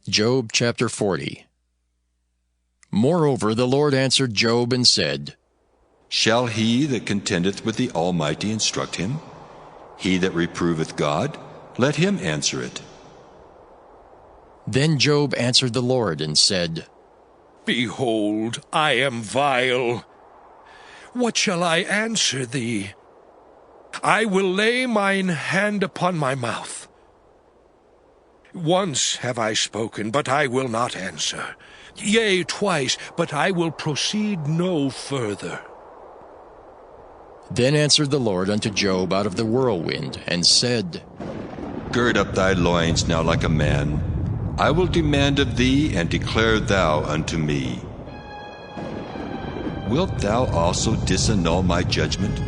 Job chapter 40. Moreover the Lord answered Job and said, Shall he that contendeth with the Almighty instruct him? He that reproveth God, let him answer it. Then Job answered the Lord and said, Behold, I am vile. What shall I answer thee? I will lay mine hand upon my mouth. Once have I spoken, but I will not answer. Yea, twice, but I will proceed no further. Then answered the Lord unto Job out of the whirlwind, and said, Gird up thy loins now like a man. I will demand of thee, and declare thou unto me. Wilt thou also disannul my judgment?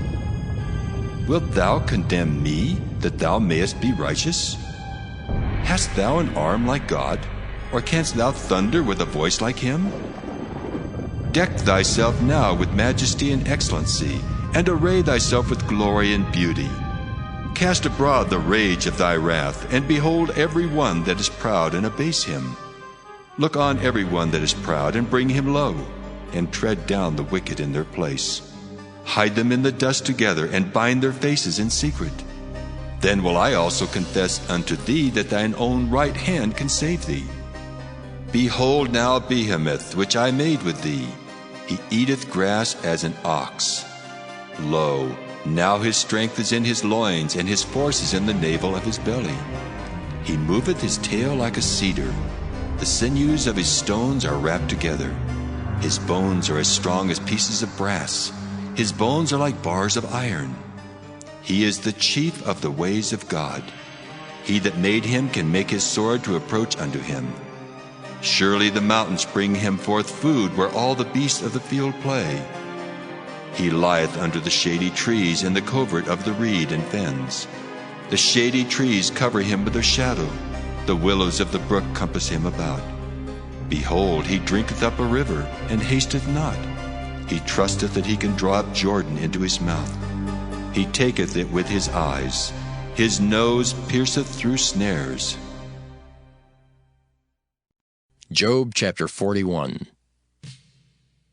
Wilt thou condemn me, that thou mayest be righteous? Hast thou an arm like God, or canst thou thunder with a voice like him? Deck thyself now with majesty and excellency, and array thyself with glory and beauty. Cast abroad the rage of thy wrath, and behold every one that is proud, and abase him. Look on every one that is proud, and bring him low, and tread down the wicked in their place. Hide them in the dust together, and bind their faces in secret. Then will I also confess unto thee that thine own right hand can save thee. Behold now Behemoth, which I made with thee. He eateth grass as an ox. Lo, now his strength is in his loins, and his force is in the navel of his belly. He moveth his tail like a cedar. The sinews of his stones are wrapped together. His bones are as strong as pieces of brass. His bones are like bars of iron. He is the chief of the ways of God. He that made him can make his sword to approach unto him. Surely the mountains bring him forth food, where all the beasts of the field play. He lieth under the shady trees in the covert of the reed and fens. The shady trees cover him with their shadow. The willows of the brook compass him about. Behold, he drinketh up a river, and hasteth not. He trusteth that he can draw up Jordan into his mouth. He taketh it with his eyes. His nose pierceth through snares. Job chapter 41.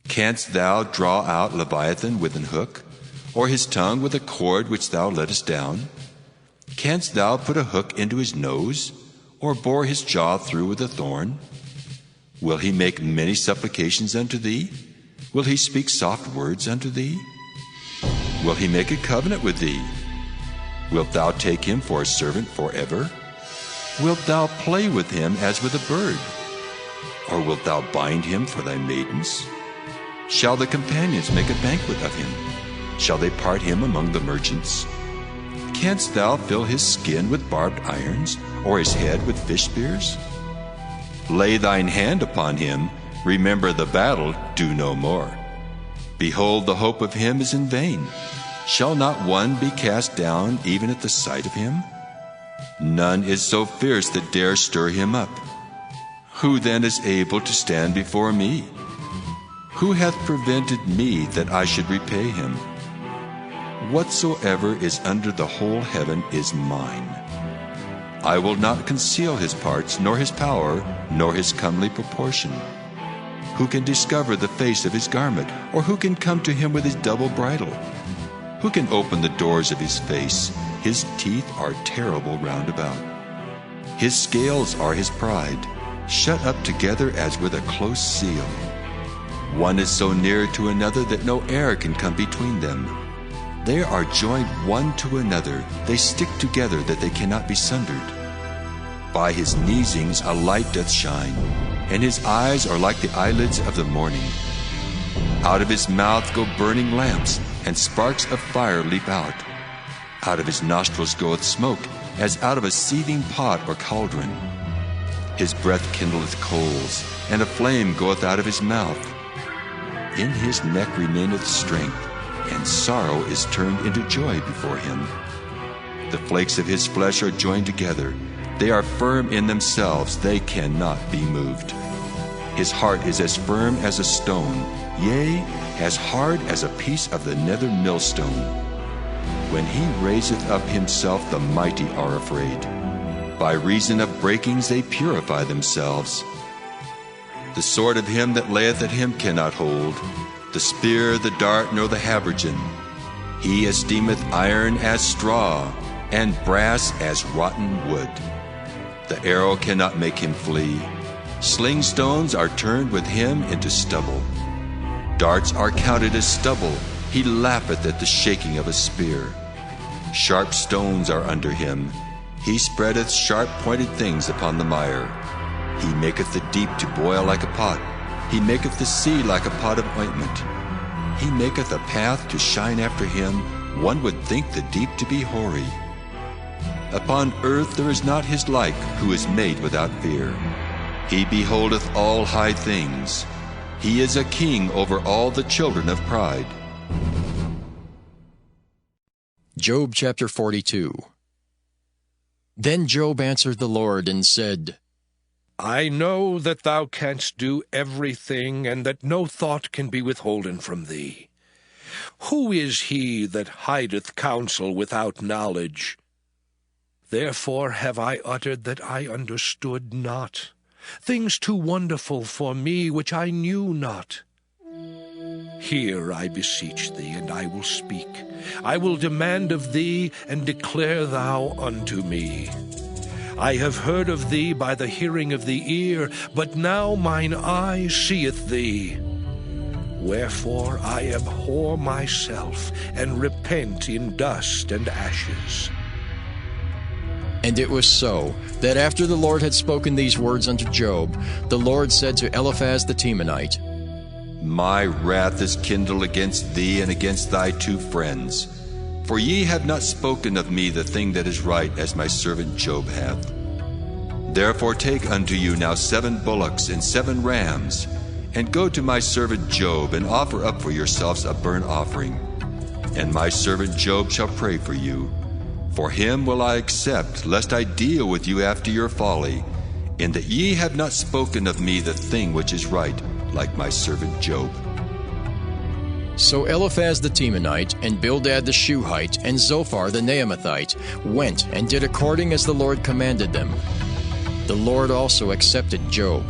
Canst thou draw out Leviathan with an hook, or his tongue with a cord which thou lettest down? Canst thou put a hook into his nose, or bore his jaw through with a thorn? Will he make many supplications unto thee? Will he speak soft words unto thee? Will he make a covenant with thee? Wilt thou take him for a servant forever? Wilt thou play with him as with a bird? Or wilt thou bind him for thy maidens? Shall the companions make a banquet of him? Shall they part him among the merchants? Canst thou fill his skin with barbed irons, or his head with fish spears? Lay thine hand upon him, remember the battle, do no more. Behold, the hope of him is in vain. Shall not one be cast down even at the sight of him? None is so fierce that dare stir him up. Who then is able to stand before me? Who hath prevented me that I should repay him? Whatsoever is under the whole heaven is mine. I will not conceal his parts, nor his power, nor his comely proportion. Who can discover the face of his garment, or who can come to him with his double bridle? Who can open the doors of his face? His teeth are terrible round about. His scales are his pride, shut up together as with a close seal. One is so near to another that no air can come between them. They are joined one to another, they stick together that they cannot be sundered. By his neesings a light doth shine, and his eyes are like the eyelids of the morning. Out of his mouth go burning lamps, and sparks of fire leap out. Out of his nostrils goeth smoke, as out of a seething pot or cauldron. His breath kindleth coals, and a flame goeth out of his mouth. In his neck remaineth strength, and sorrow is turned into joy before him. The flakes of his flesh are joined together. They are firm in themselves, they cannot be moved. His heart is as firm as a stone, yea, as hard as a piece of the nether millstone. When he raiseth up himself, the mighty are afraid. By reason of breakings they purify themselves. The sword of him that layeth at him cannot hold, the spear, the dart, nor the habergeon. He esteemeth iron as straw, and brass as rotten wood. The arrow cannot make him flee. Sling stones are turned with him into stubble. Darts are counted as stubble. He laugheth at the shaking of a spear. Sharp stones are under him. He spreadeth sharp-pointed things upon the mire. He maketh the deep to boil like a pot. He maketh the sea like a pot of ointment. He maketh a path to shine after him. One would think the deep to be hoary. Upon earth there is not his like, who is made without fear. He beholdeth all high things. He is a king over all the children of pride. Job chapter 42. Then Job answered the Lord and said, I know that thou canst do everything, and that no thought can be withholden from thee. Who is he that hideth counsel without knowledge? Therefore have I uttered that I understood not, things too wonderful for me which I knew not. Hear, I beseech thee, and I will speak. I will demand of thee, and declare thou unto me. I have heard of thee by the hearing of the ear, but now mine eye seeth thee. Wherefore I abhor myself, and repent in dust and ashes. And it was so, that after the Lord had spoken these words unto Job, the Lord said to Eliphaz the Temanite, My wrath is kindled against thee and against thy 2 friends. For ye have not spoken of me the thing that is right, as my servant Job hath. Therefore take unto you now 7 bullocks and 7 rams, and go to my servant Job, and offer up for yourselves a burnt offering. And my servant Job shall pray for you. For him will I accept, lest I deal with you after your folly, in that ye have not spoken of me the thing which is right, like my servant Job. So Eliphaz the Temanite, and Bildad the Shuhite, and Zophar the Naamathite went and did according as the Lord commanded them. The Lord also accepted Job,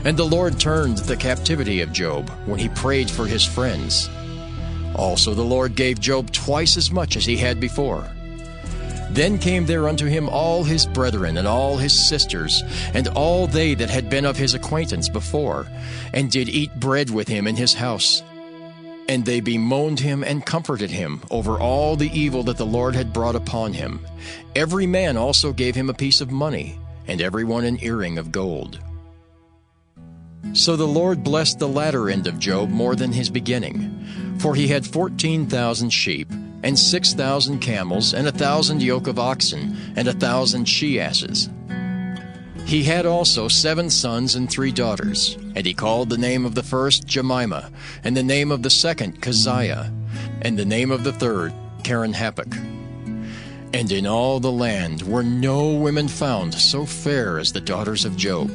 and the Lord turned the captivity of Job when he prayed for his friends. Also the Lord gave Job twice as much as he had before. Then came there unto him all his brethren, and all his sisters, and all they that had been of his acquaintance before, and did eat bread with him in his house. And they bemoaned him and comforted him over all the evil that the Lord had brought upon him. Every man also gave him a piece of money, and every one an earring of gold. So the Lord blessed the latter end of Job more than his beginning, for he had 14,000 sheep, and 6,000 camels, and 1,000 yoke of oxen, and 1,000 she-asses. He had also 7 sons and 3 daughters, and he called the name of the first Jemimah, and the name of the second Keziah, and the name of the third Karen-Happuch. And in all the land were no women found so fair as the daughters of Job.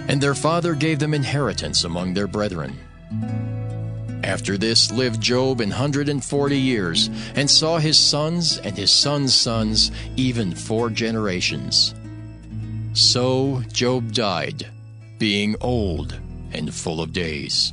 And their father gave them inheritance among their brethren. After this lived Job 140 years, and saw his sons and his sons' sons, even 4 generations. So Job died, being old and full of days.